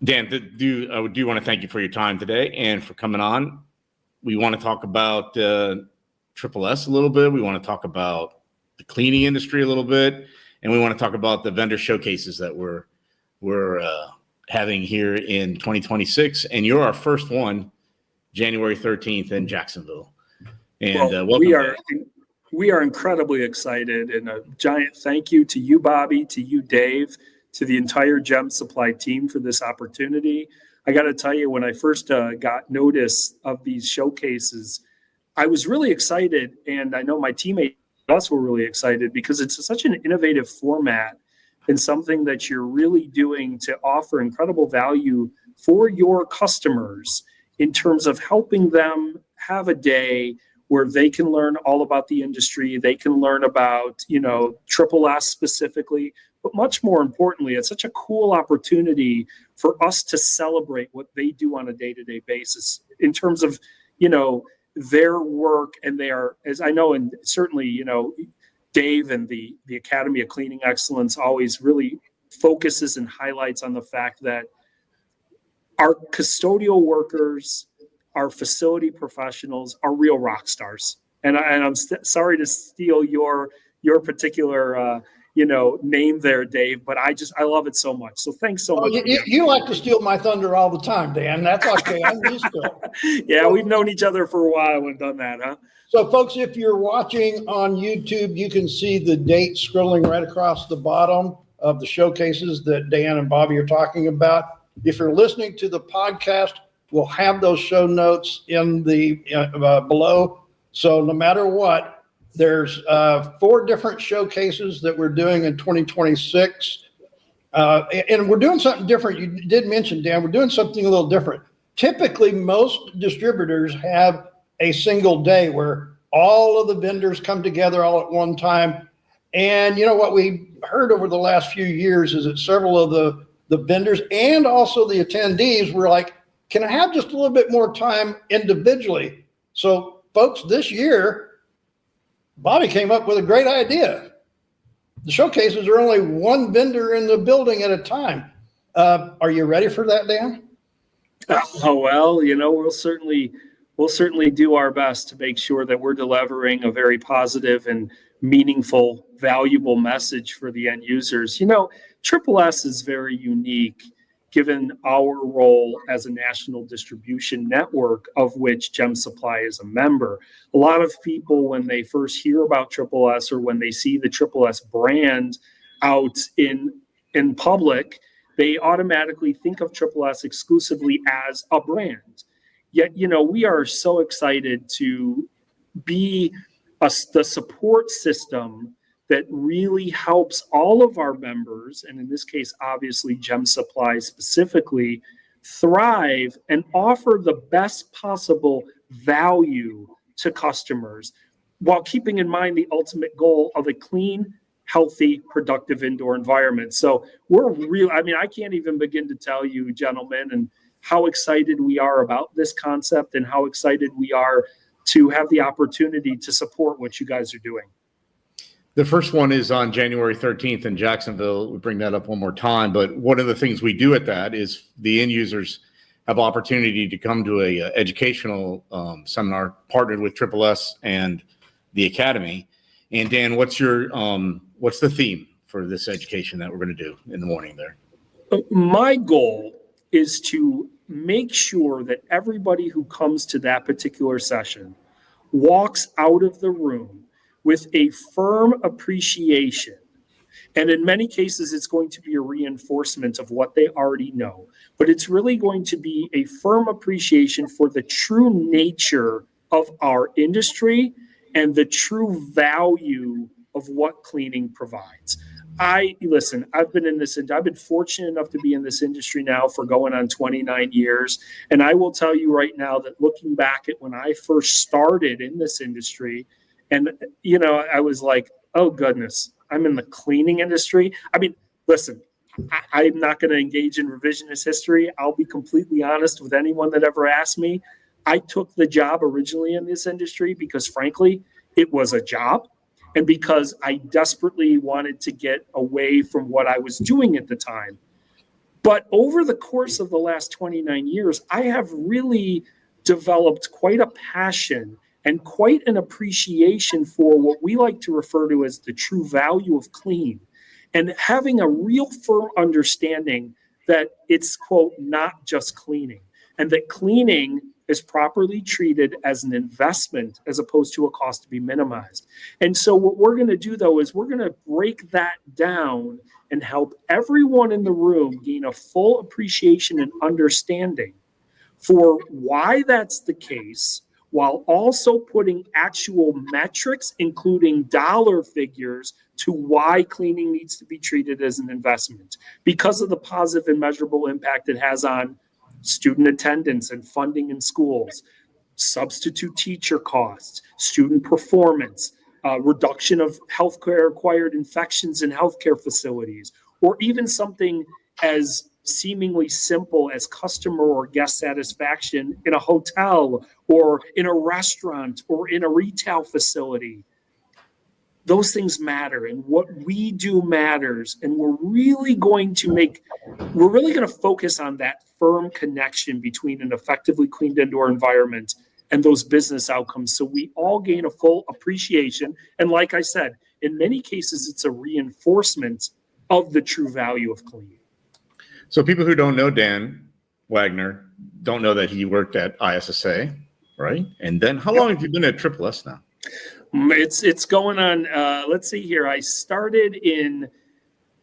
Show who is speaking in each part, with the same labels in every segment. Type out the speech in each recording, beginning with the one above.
Speaker 1: Dan, I do want to thank you for your time today and for coming on. We want to talk about Triple S a little bit. We want to talk about the cleaning industry a little bit, and we want to talk about the vendor showcases that we're having here in 2026. And you're our first one, January 13th in Jacksonville. And welcome.
Speaker 2: We are incredibly excited, and a giant thank you to you, Bobby, to you, Dave, to the entire Gem Supply team for this opportunity. I got to tell you, when I first got notice of these showcases, I was really excited, and I know my teammates also were really excited because it's such an innovative format and something that you're really doing to offer incredible value for your customers in terms of helping them have a day where they can learn all about the industry. They can learn about, Triple S specifically, but much more importantly, it's such a cool opportunity for us to celebrate what they do on a day-to-day basis in terms of, their work. And they are, as I know, and certainly, Dave and the Academy of Cleaning Excellence always really focuses and highlights on the fact that our custodial workers, our facility professionals are real rock stars. And I'm sorry to steal your particular name there, Dave, but I love it so much. So thanks so much.
Speaker 3: You like to steal my thunder all the time, Dan. That's okay. I'm used to it.
Speaker 2: Yeah, we've known each other for a while and done that, huh?
Speaker 3: So folks, if you're watching on YouTube, you can see the date scrolling right across the bottom of the showcases that Dan and Bobby are talking about. If you're listening to the podcast, we'll have those show notes in the below. So no matter what, there's 4 different showcases that we're doing in 2026. And we're doing something different. You did mention, Dan, we're doing something a little different. Typically, most distributors have a single day where all of the vendors come together all at one time. And what we heard over the last few years is that several of the vendors and also the attendees were like, can I have just a little bit more time individually? So folks, this year, Bobby came up with a great idea. The showcases are only one vendor in the building at a time. Are you ready for that, Dan?
Speaker 2: Oh, well, we'll certainly do our best to make sure that we're delivering a very positive and meaningful, valuable message for the end users. Triple S is very unique given our role as a national distribution network of which Gem Supply is a member. A lot of people, when they first hear about Triple S or when they see the Triple S brand out in public, they automatically think of Triple S exclusively as a brand. Yet, we are so excited to be the support system that really helps all of our members, and in this case, obviously Gem Supply specifically, thrive and offer the best possible value to customers while keeping in mind the ultimate goal of a clean, healthy, productive indoor environment. So I can't even begin to tell you, gentlemen, and how excited we are about this concept and how excited we are to have the opportunity to support what you guys are doing.
Speaker 1: The first one is on January 13th in Jacksonville. We bring that up one more time. But one of the things we do at that is the end users have opportunity to come to a educational seminar partnered with Triple S and the Academy. And Dan, what's the theme for this education that we're going to do in the morning there?
Speaker 2: My goal is to make sure that everybody who comes to that particular session walks out of the room with a firm appreciation. And in many cases, it's going to be a reinforcement of what they already know. But it's really going to be a firm appreciation for the true nature of our industry and the true value of what cleaning provides. I've been fortunate enough to be in this industry now for going on 29 years. And I will tell you right now that looking back at when I first started in this industry, and, I was like, oh, goodness, I'm in the cleaning industry. I mean, listen, I'm not going to engage in revisionist history. I'll be completely honest with anyone that ever asked me. I took the job originally in this industry because, frankly, it was a job and because I desperately wanted to get away from what I was doing at the time. But over the course of the last 29 years, I have really developed quite a passion and quite an appreciation for what we like to refer to as the true value of clean, and having a real firm understanding that it's, quote, not just cleaning, and that cleaning is properly treated as an investment as opposed to a cost to be minimized. And so what we're going to do, though, is we're going to break that down and help everyone in the room gain a full appreciation and understanding for why that's the case, while also putting actual metrics, including dollar figures, to why cleaning needs to be treated as an investment because of the positive and measurable impact it has on student attendance and funding in schools, substitute teacher costs, student performance, reduction of healthcare acquired infections in healthcare facilities, or even something as seemingly simple as customer or guest satisfaction in a hotel or in a restaurant or in a retail facility. Those things matter, and what we do matters, and we're really going to focus on that firm connection between an effectively cleaned indoor environment and those business outcomes, so we all gain a full appreciation. And like I said, in many cases, it's a reinforcement of the true value of clean.
Speaker 1: So people who don't know Dan Wagner don't know that he worked at ISSA, right? And then how long have you been at Triple S now?
Speaker 2: It's going on, let's see here. I started in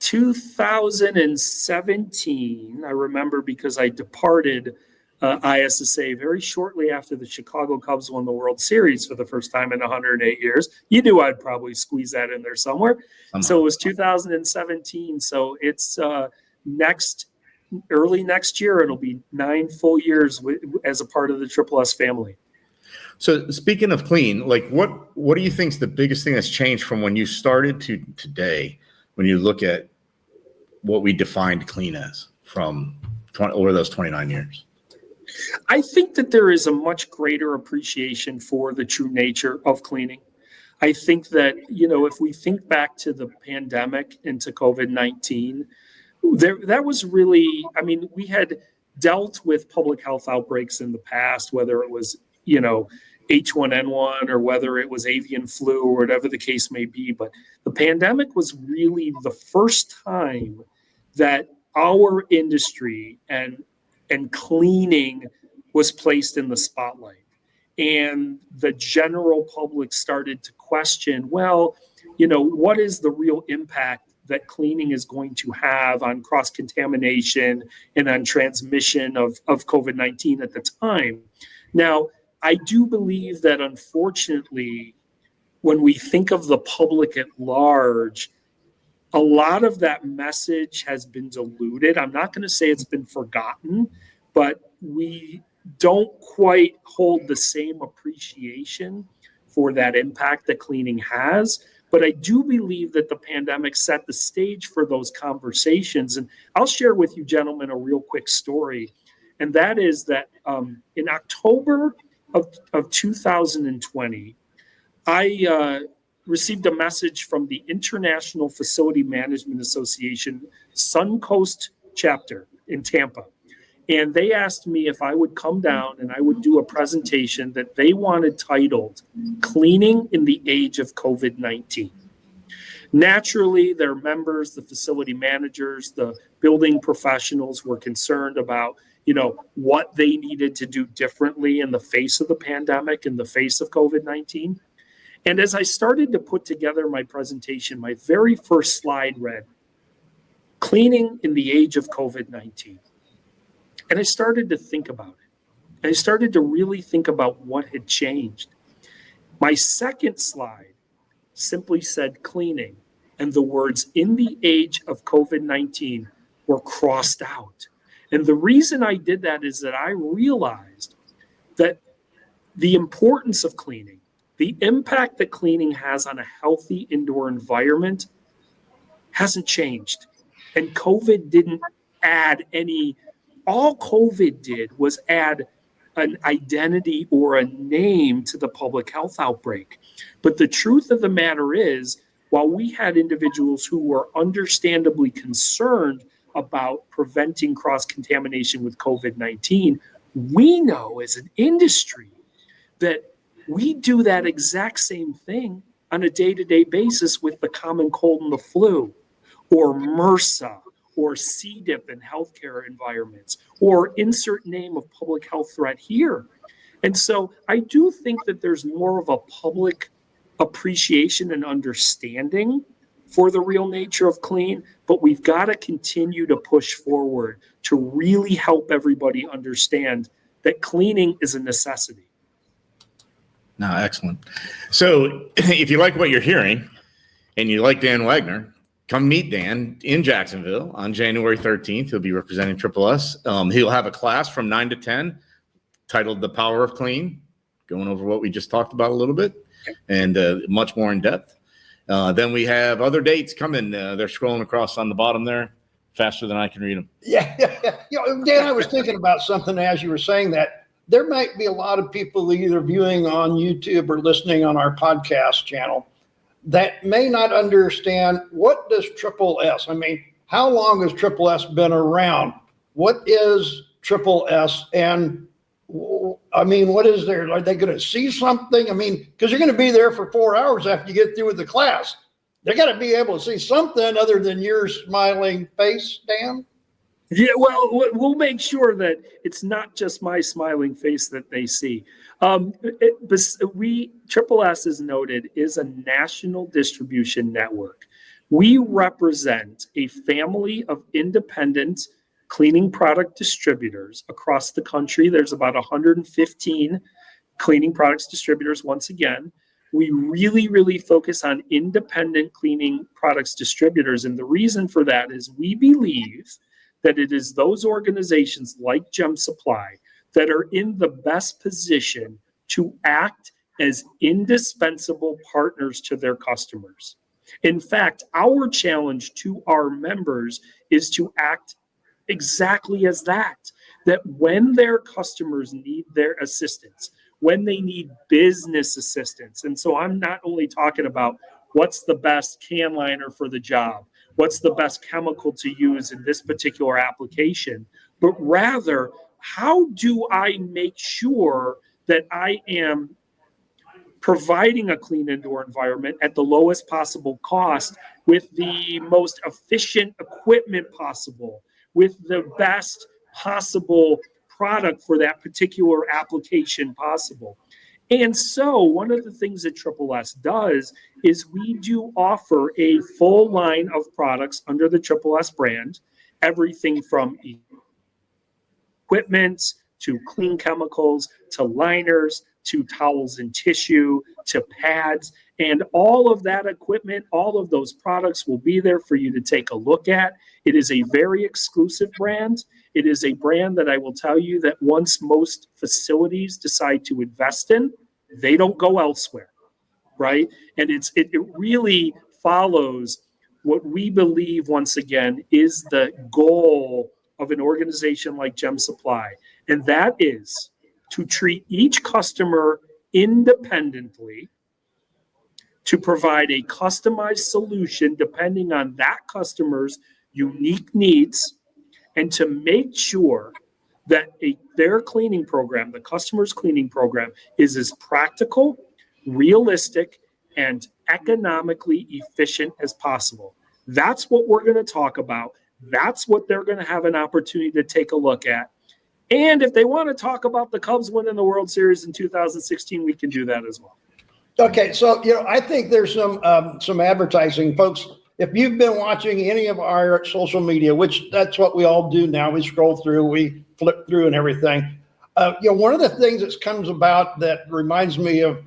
Speaker 2: 2017. I remember because I departed ISSA very shortly after the Chicago Cubs won the World Series for the first time in 108 years. You knew I'd probably squeeze that in there somewhere. So it was 2017. So it's early next year, it'll be 9 full years as a part of the Triple S family.
Speaker 1: So speaking of clean, like what do you think is the biggest thing that's changed from when you started to today, when you look at what we defined clean as from over those 29 years?
Speaker 2: I think that there is a much greater appreciation for the true nature of cleaning. I think that, if we think back to the pandemic and to COVID-19, that was really, we had dealt with public health outbreaks in the past, whether it was, H1N1 or whether it was avian flu or whatever the case may be. But the pandemic was really the first time that our industry and cleaning was placed in the spotlight. And the general public started to question, well, what is the real impact that cleaning is going to have on cross-contamination and on transmission of COVID-19 at the time. Now, I do believe that, unfortunately, when we think of the public at large, a lot of that message has been diluted. I'm not going to say it's been forgotten, but we don't quite hold the same appreciation for that impact that cleaning has. But I do believe that the pandemic set the stage for those conversations. And I'll share with you, gentlemen, a real quick story. And that is that in October of 2020, I received a message from the International Facility Management Association Suncoast chapter in Tampa. And they asked me if I would come down and I would do a presentation that they wanted titled Cleaning in the Age of COVID-19. Naturally, their members, the facility managers, the building professionals were concerned about, what they needed to do differently in the face of the pandemic, in the face of COVID-19. And as I started to put together my presentation, my very first slide read, Cleaning in the Age of COVID-19. And I started to think about it. I started to really think about what had changed. My second slide simply said cleaning, and the words in the age of COVID-19 were crossed out. And the reason I did that is that I realized that the importance of cleaning, the impact that cleaning has on a healthy indoor environment hasn't changed. And COVID didn't add any. All COVID did was add an identity or a name to the public health outbreak. But the truth of the matter is, while we had individuals who were understandably concerned about preventing cross-contamination with COVID-19, we know as an industry that we do that exact same thing on a day-to-day basis with the common cold and the flu, or MRSA, or C. diff in healthcare environments, or insert name of public health threat here. And so I do think that there's more of a public appreciation and understanding for the real nature of clean, but we've got to continue to push forward to really help everybody understand that cleaning is a necessity.
Speaker 1: No, excellent. So if you like what you're hearing and you like Dan Wagner, come meet Dan in Jacksonville on January 13th. He'll be representing Triple S. He'll have a class from 9 to 10 titled The Power of Clean, going over what we just talked about a little bit and much more in depth. Then we have other dates coming. They're scrolling across on the bottom there faster than I can read them.
Speaker 3: Yeah. Dan, I was thinking about something as you were saying that. There might be a lot of people either viewing on YouTube or listening on our podcast channel that may not understand, what does Triple S? I mean, how long has Triple S been around? What is Triple S? And I mean, what is there? Are they going to see something? I mean, because you're going to be there for 4 hours after you get through with the class. They got to be able to see something other than your smiling face, Dan.
Speaker 2: Yeah, well, we'll make sure that it's not just my smiling face that they see. Triple S, is noted, is a national distribution network. We represent a family of independent cleaning product distributors across the country. There's about 115 cleaning products distributors. Once again, we really focus on independent cleaning products distributors. And the reason for that is we believe that it is those organizations like Gem Supply that are in the best position to act as indispensable partners to their customers. In fact, our challenge to our members is to act exactly as that when their customers need their assistance, when they need business assistance. And so I'm not only talking about what's the best can liner for the job, what's the best chemical to use in this particular application, but rather, how do I make sure that I am providing a clean indoor environment at the lowest possible cost with the most efficient equipment possible, with the best possible product for that particular application possible. And so one of the things that Triple S does is we do offer a full line of products under the Triple S brand, everything from equipment to clean chemicals to liners to towels and tissue to pads. And all of that equipment, all of those products will be there for you to take a look at. It is a very exclusive brand. It is a brand that I will tell you that once most facilities decide to invest in, they don't go elsewhere, right? And it really follows what we believe, once again, is the goal of an organization like Gem Supply. And that is to treat each customer independently, to provide a customized solution depending on that customer's unique needs, and to make sure that their cleaning program, the customer's cleaning program, is as practical, realistic, and economically efficient as possible. That's what we're going to talk about. That's what they're going to have an opportunity to take a look at. And if they want to talk about the Cubs winning the World Series in 2016, we can do that as well.
Speaker 3: Okay, so I think there's some advertising, folks. If you've been watching any of our social media, which that's what we all do now, we scroll through, we flip through and everything. One of the things that comes about that reminds me of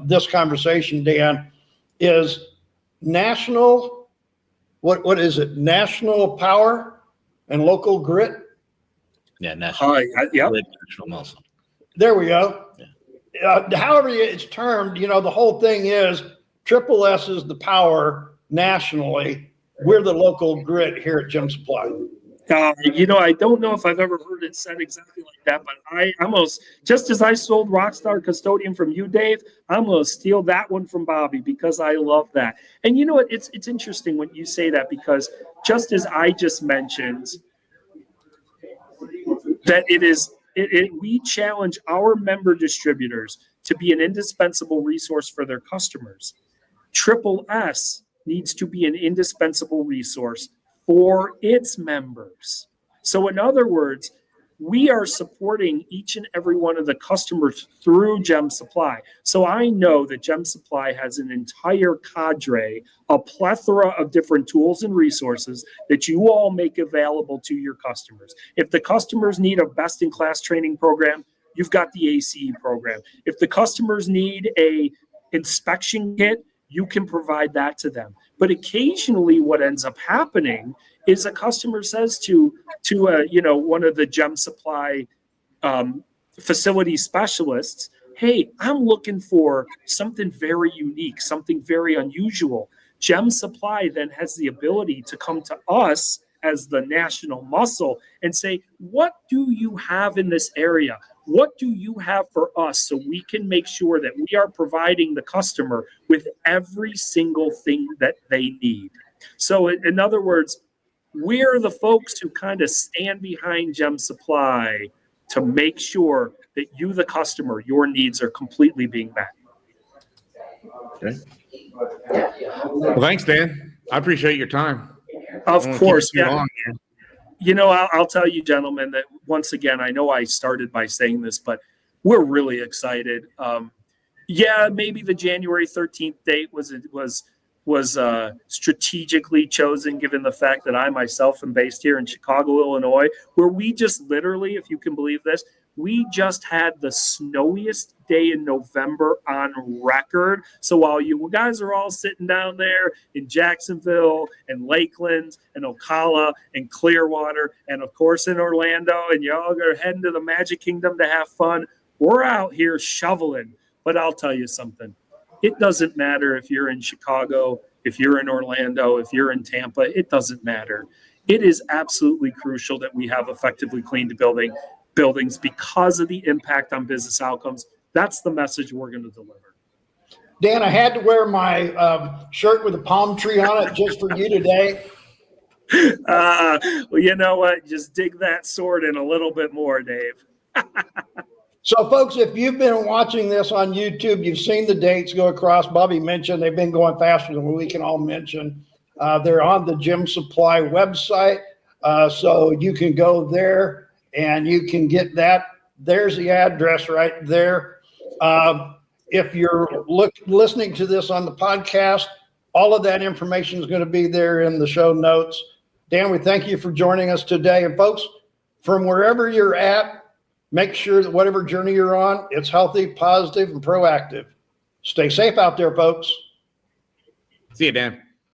Speaker 3: this conversation, Dan, is national. What is it? National power and local grit.
Speaker 1: Yeah, national.
Speaker 2: Yep.
Speaker 1: National muscle.
Speaker 3: There we go.
Speaker 1: Yeah.
Speaker 3: However it's termed, the whole thing is Triple S is the power nationally. We're the local grit here at Gem Supply.
Speaker 2: I don't know if I've ever heard it said exactly like that, but I almost, just as I sold Rockstar Custodian from you, Dave, I'm going to steal that one from Bobby because I love that. And you know what? It's interesting when you say that, because just as I just mentioned, that we challenge our member distributors to be an indispensable resource for their customers. Triple S needs to be an indispensable resource for its members. So in other words, we are supporting each and every one of the customers through Gem Supply. So I know that Gem Supply has an entire cadre, a plethora of different tools and resources that you all make available to your customers. If the customers need a best-in-class training program, you've got the ACE program. If the customers need a inspection kit, you can provide that to them. But occasionally what ends up happening is a customer says to one of the Gem Supply facility specialists, hey, I'm looking for something very unique, something very unusual. Gem Supply then has the ability to come to us as the national muscle and say, what do you have in this area? What do you have for us so we can make sure that we are providing the customer with every single thing that they need? So in other words, we're the folks who kind of stand behind Gem Supply to make sure that you, the customer, your needs are completely being met.
Speaker 1: Okay. Well, thanks, Dan. I appreciate your time.
Speaker 2: Of course,
Speaker 1: yeah.
Speaker 2: I'll tell you, gentlemen, that once again, I know I started by saying this, but we're really excited. Maybe the January 13th date was strategically chosen, given the fact that I myself am based here in Chicago, Illinois, where we just literally, if you can believe this, we just had the snowiest day in November on record. So while you guys are all sitting down there in Jacksonville and Lakeland and Ocala and Clearwater and of course in Orlando, and you all are heading to the Magic Kingdom to have fun, we're out here shoveling. But I'll tell you something. It doesn't matter if you're in Chicago, if you're in Orlando, if you're in Tampa, it doesn't matter. It is absolutely crucial that we have effectively cleaned buildings because of the impact on business outcomes. That's the message we're going to deliver.
Speaker 3: Dan, I had to wear my shirt with a palm tree on it just for you today.
Speaker 2: Well, you know what? Just dig that sword in a little bit more, Dave.
Speaker 3: So, folks, if you've been watching this on YouTube, you've seen the dates go across. Bobby mentioned they've been going faster than we can all mention. They're on the Gem Supply website, so you can go there and you can get that. There's the address right there. If you're listening to this on the podcast, all of that information is going to be there in the show notes. Dan, we thank you for joining us today. And, folks, from wherever you're at, make sure that whatever journey you're on, it's healthy, positive, and proactive. Stay safe out there, folks.
Speaker 1: See you, Dan.